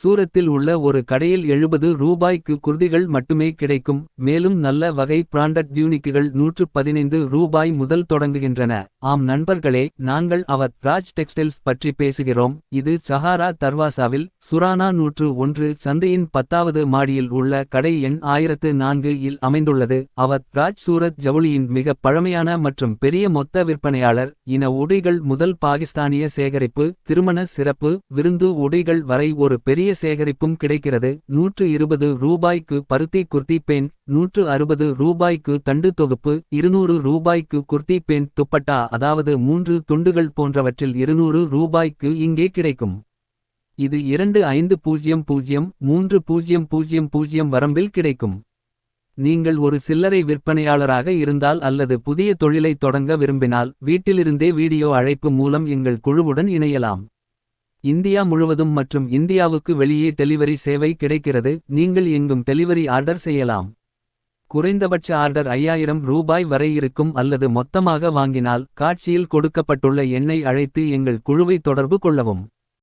சூரத்தில் உள்ள ஒரு கடையில் 70 ரூபாய்க்கு குர்திகள் மட்டுமே கிடைக்கும். மேலும் நல்ல வகை பிராண்டட் டியூனிக்குகள் 115 ரூபாய் முதல் தொடங்குகின்றன. ஆம் நண்பர்களே, நாங்கள் அவத் ராஜ் டெக்ஸ்டைல்ஸ் பற்றி பேசுகிறோம். இது சஹாரா தர்வாசாவில் சுரானா 101 சந்தையின் 10வது மாடியில் உள்ள கடை எண் 1004 இல் அமைந்துள்ளது. அவத் ராஜ் சூரத் ஜவுளியின் மிக பழமையான மற்றும் பெரிய மொத்த விற்பனையாளர். இன உடைகள் முதல் பாகிஸ்தானிய சேகரிப்பு, திருமண சிறப்பு, விருந்து உடைகள் வரை ஒரு பெரிய சேகரிப்பும் கிடைக்கிறது. 120 ரூபாய்க்கு பருத்தி குர்தி பேண்ட், 160 ரூபாய்க்கு தண்டு தொகுப்பு, 200 ரூபாய்க்கு குர்தி பேண்ட் துப்பட்டா, அதாவது 3 துண்டுகள் போன்றவற்றில் 200 ரூபாய்க்கு இங்கே கிடைக்கும். இது 2500 3000 வரம்பில் கிடைக்கும். நீங்கள் ஒரு சில்லறை விற்பனையாளராக இருந்தால் அல்லது புதிய தொழிலை தொடங்க விரும்பினால் வீட்டிலிருந்தே வீடியோ அழைப்பு மூலம் எங்கள் குழுவுடன் இணையலாம். இந்தியா முழுவதும் மற்றும் இந்தியாவுக்கு வெளியே டெலிவரி சேவை கிடைக்கிறது. நீங்கள் எங்கும் டெலிவரி ஆர்டர் செய்யலாம். குறைந்தபட்ச ஆர்டர் 5000 ரூபாய் வரை இருக்கும் அல்லது மொத்தமாக வாங்கினால் காட்சியில் கொடுக்கப்பட்டுள்ள எண்ணை அழைத்து எங்கள் குழுவை தொடர்பு கொள்ளவும்.